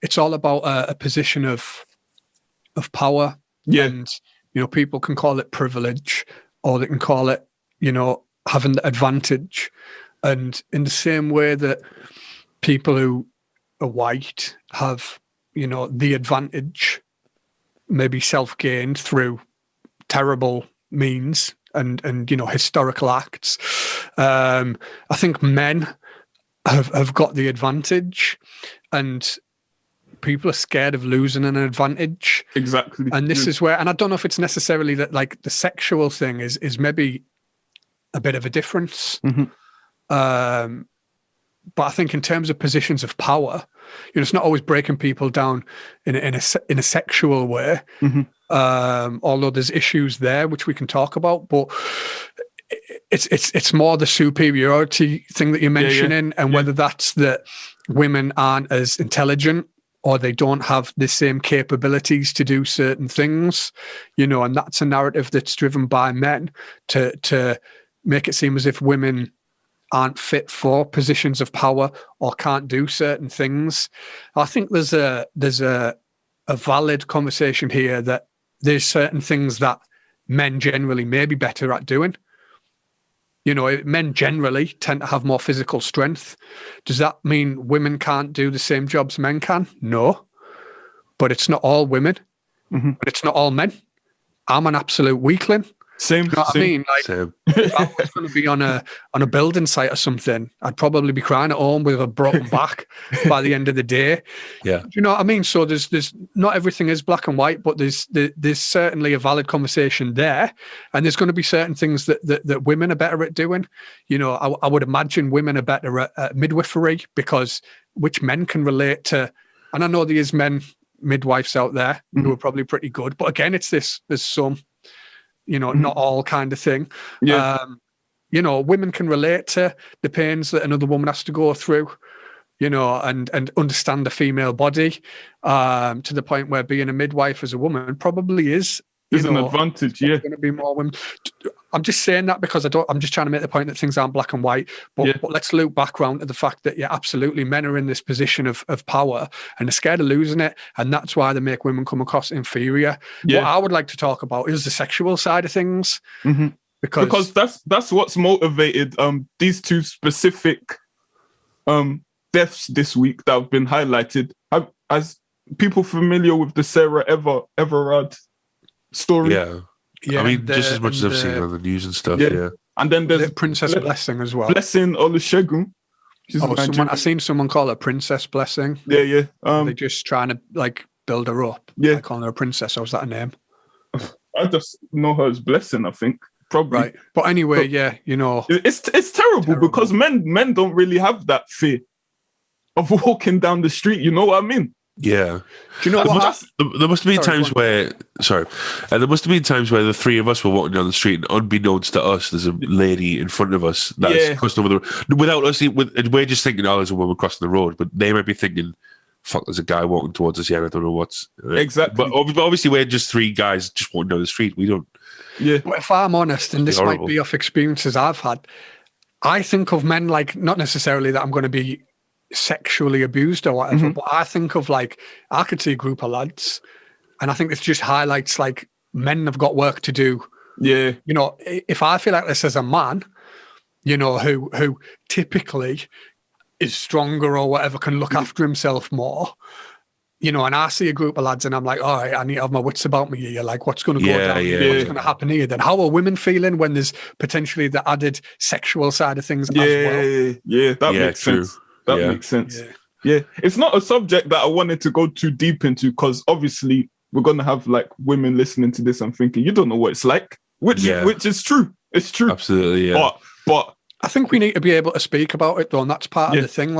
S3: it's all about a position of power. Yeah. And people can call it privilege, or they can call it having the advantage. And in the same way that people who are white have, the advantage, maybe self-gained through terrible means and historical acts. I think men have got the advantage, and people are scared of losing an advantage.
S1: Exactly.
S3: And this is where, and I don't know if it's necessarily that, like, the sexual thing is maybe a bit of a difference. Mm-hmm. But I think in terms of positions of power, it's not always breaking people down in a sexual way. Mm-hmm. Although there's issues there which we can talk about, but it's more the superiority thing that you're mentioning, and whether that's that women aren't as intelligent or they don't have the same capabilities to do certain things, and that's a narrative that's driven by men to make it seem as if women aren't fit for positions of power or can't do certain things. I think there's a valid conversation here that there's certain things that men generally may be better at doing. Men generally tend to have more physical strength. Does that mean women can't do the same jobs men can? No. But it's not all women. Mm-hmm. But it's not all men. I'm an absolute weakling.
S1: Same.
S3: You know what I mean? Like,
S2: same.
S3: If I was going to be on a building site or something, I'd probably be crying at home with a broken back by the end of the day.
S2: Yeah.
S3: Do you know what I mean? So there's not everything is black and white, but there's certainly a valid conversation there, and there's going to be certain things that women are better at doing. I would imagine women are better at midwifery, because which men can relate to, and I know there is men midwives out there who are probably pretty good, but again, there's some. Not all kind of thing. Yeah. Women can relate to the pains that another woman has to go through, and understand the female body, to the point where being a midwife as a woman probably is
S1: an advantage. Yeah.
S3: Going to be more women. I'm just saying that because I'm just trying to make the point that things aren't black and white, but let's loop back around to the fact that, absolutely, men are in this position of power and they're scared of losing it. And that's why they make women come across inferior. Yeah. What I would like to talk about is the sexual side of things. Mm-hmm. Because
S1: that's what's motivated these two specific deaths this week that have been highlighted. As people familiar with the Sarah Everard story?
S2: Yeah. I mean, just as much as I've seen on the news and stuff. Yeah.
S1: And then there's
S3: Princess Blessing as well.
S1: Blessing Olusegun.
S3: I've seen someone call her Princess Blessing.
S1: Yeah.
S3: They're just trying to build her up. Yeah. Calling her a princess. Or was that a name?
S1: I just know her as Blessing, I think. Probably.
S3: Right. But anyway,
S1: It's terrible because men don't really have that fear of walking down the street. You know what I mean?
S2: Yeah.
S3: Do you know what?
S2: There must have been times where the three of us were walking down the street, and unbeknownst to us, there's a lady in front of us that's crossed over the road. Without us, we're just thinking, there's a woman crossing the road, but they might be thinking, fuck, there's a guy walking towards us. Yeah, I don't know what's
S1: exactly.
S2: But obviously, we're just three guys just walking down the street. We don't.
S1: Yeah.
S3: But if I'm honest, and this might be off experiences I've had, I think of men like, not necessarily that I'm going to be sexually abused or whatever, but I think of I could see a group of lads, and I think this just highlights men have got work to do.
S1: Yeah.
S3: If I feel like this as a man, who typically is stronger or whatever, can look after himself more, and I see a group of lads and I'm like, all right, I need to have my wits about me here. What's going to go down here? What's going to happen here? Then how are women feeling when there's potentially the added sexual side of things as well?
S1: Yeah, that makes sense. That makes sense. Yeah. It's not a subject that I wanted to go too deep into, because obviously we're going to have women listening to this and thinking, you don't know what it's like, which is true. It's true.
S2: Absolutely, yeah.
S1: But
S3: I think we need to be able to speak about it, though, and that's part of the thing.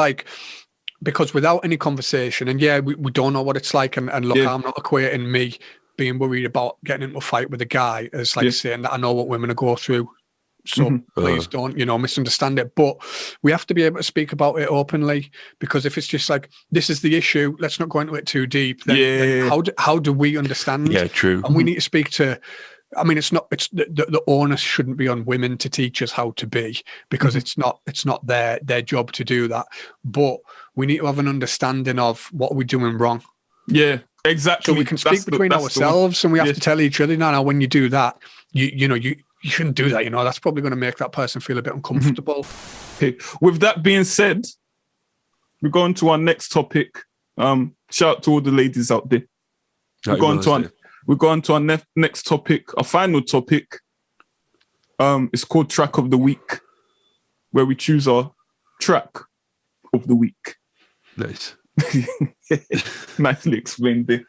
S3: because without any conversation, and we don't know what it's like, and look, I'm not equating me being worried about getting into a fight with a guy as like saying that I know what women go through. So please don't, misunderstand it. But we have to be able to speak about it openly, because if it's just like, this is the issue, let's not go into it too deep. Then how do we understand?
S2: Yeah, true.
S3: And we need to speak to, it's the onus shouldn't be on women to teach us how to be, because it's not their job to do that. But we need to have an understanding of what are we doing wrong.
S1: Yeah, exactly.
S3: So we can speak between ourselves, and we have to tell each other, now when you do that, you shouldn't do that. That's probably going to make that person feel a bit uncomfortable.
S1: Okay. With that being said, we're going to our next topic. Shout out to all the ladies out there. We're going to our next topic, our final topic. It's called Track of the Week, where we choose our track of the week.
S2: Nice.
S1: Nicely explained there.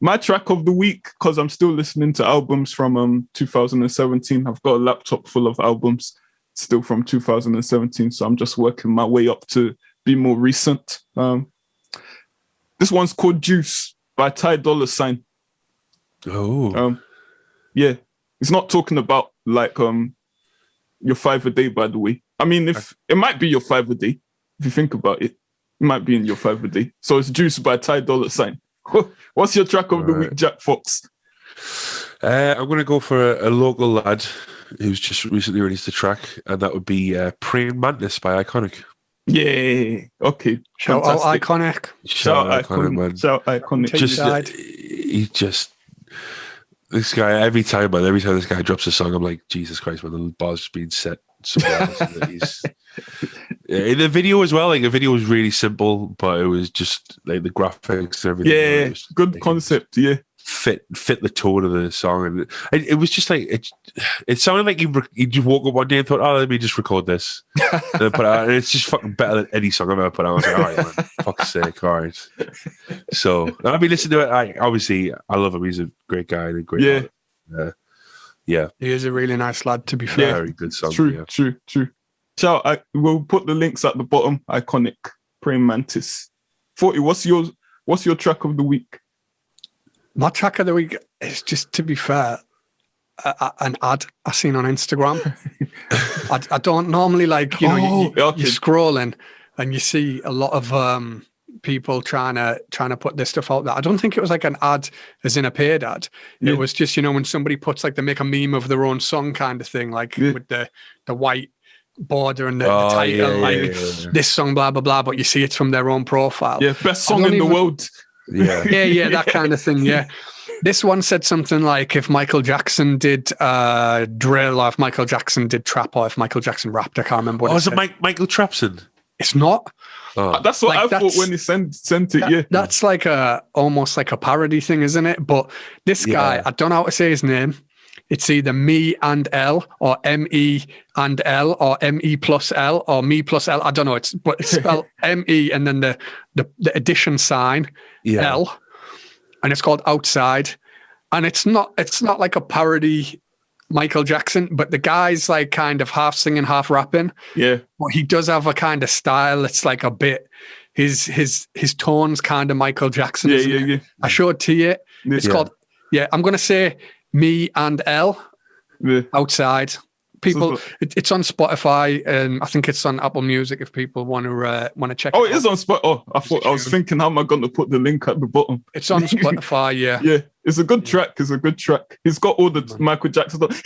S1: My track of the week, because I'm still listening to albums from 2017. I've got a laptop full of albums still from 2017, so I'm just working my way up to be more recent. This one's called Juice by Ty Dolla $ign.
S2: Oh.
S1: It's not talking about like your 5 a day, by the way. I mean, if it might be your 5 a day, if you think about it, it might be in your 5 a day. So it's Juice by Ty Dolla $ign. What's your track of the week, Jack Fox?
S2: I'm going to go for a local lad who's just recently released a track, and that would be Praying Mantis by Iconic.
S1: Yeah. Okay.
S3: Shout out Iconic.
S2: Shout out Iconic, man.
S1: Shout out Iconic.
S2: This guy, every time this guy drops a song, I'm like, Jesus Christ, man, the bar's just being set somewhere else. In the video as well, like the video was really simple, but it was just like the graphics and everything.
S1: Yeah, good concept. Yeah,
S2: fit the tone of the song, and it was just like it sounded like you just woke up one day and thought, oh, let me just record this, and then put it out, and it's just fucking better than any song I've ever put out. I was like, all right, man, fuck's sake, all right. So I've been listening to it. Obviously, I love him. He's a great guy and a great artist. Yeah, he
S3: is a really nice lad. To be fair,
S2: very good song.
S1: True. We'll put the links at the bottom. Iconic, Praying Mantis. 40. What's your track of the week?
S3: My track of the week is, just to be fair, an ad I seen on Instagram. I don't normally like, you're scrolling and you see a lot of people trying to put this stuff out there. I don't think it was like an ad as in a paid ad. It was just, when somebody puts like, they make a meme of their own song kind of thing, like with the white border and the title, this song, blah, blah, blah, but you see it's from their own profile.
S1: Yeah, best song in the world.
S3: Yeah, that kind of thing, yeah. This one said something like, if Michael Jackson did drill, or if Michael Jackson did trap, or if Michael Jackson rapped, I can't remember what it said.
S2: Michael Trapson?
S3: It's not.
S1: Oh. That's what I thought when he sent it,
S3: That's like almost like a parody thing, isn't it? But this guy, I don't know how to say his name. It's either Me and L, or M-E and L, or M-E plus L, or Me plus L. I don't know. It's spelled M-E and then the addition sign, L. And it's called Outside. And it's not like a parody Michael Jackson, but the guy's like kind of half singing, half rapping.
S1: Yeah.
S3: But he does have a kind of style. It's like a bit, his tone's kind of Michael Jackson. Yeah. I showed to you. It's called, I'm going to say Me and L, Outside. People, it's on Spotify, and I think it's on Apple Music if people want to check.
S1: Oh, it is on Spotify. Oh, I was thinking, how am I going to put the link at the bottom?
S3: It's on Spotify. Yeah.
S1: It's a good track. He's got all the Michael Jackson stuff.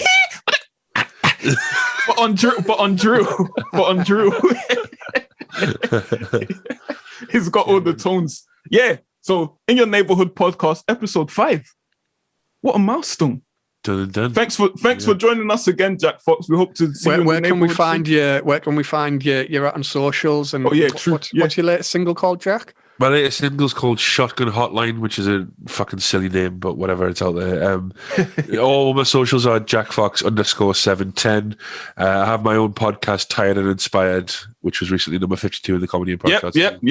S1: but on Drew. He's got all the tones. Yeah. So, In Your Neighbourhood Podcast, episode 5. What a milestone.
S2: Done.
S1: Thanks for joining us again, Jack Fox. We hope to see you.
S3: Where can we find you? Where can we find you? You're out on socials. And what's your latest single called, Jack?
S2: My latest single's called Shotgun Hotline, which is a fucking silly name, but whatever, it's out there. All my socials are JackFox_710. I have my own podcast, Tired and Inspired, which was recently number 52 in the comedy podcast.
S1: Yep.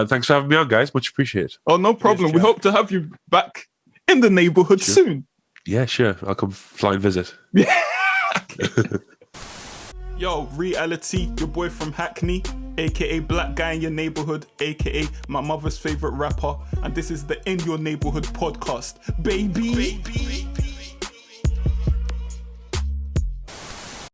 S2: Thanks for having me on, guys. Much appreciated.
S1: Oh, no problem. Yes, we hope to have you back in the neighbourhood soon.
S2: Yeah, sure. I'll come fly and visit.
S1: Yo, Reali-T, your boy from Hackney, aka Black Guy in Your Neighbourhood, aka my mother's favourite rapper, and this is the In Your Neighbourhood Podcast, baby.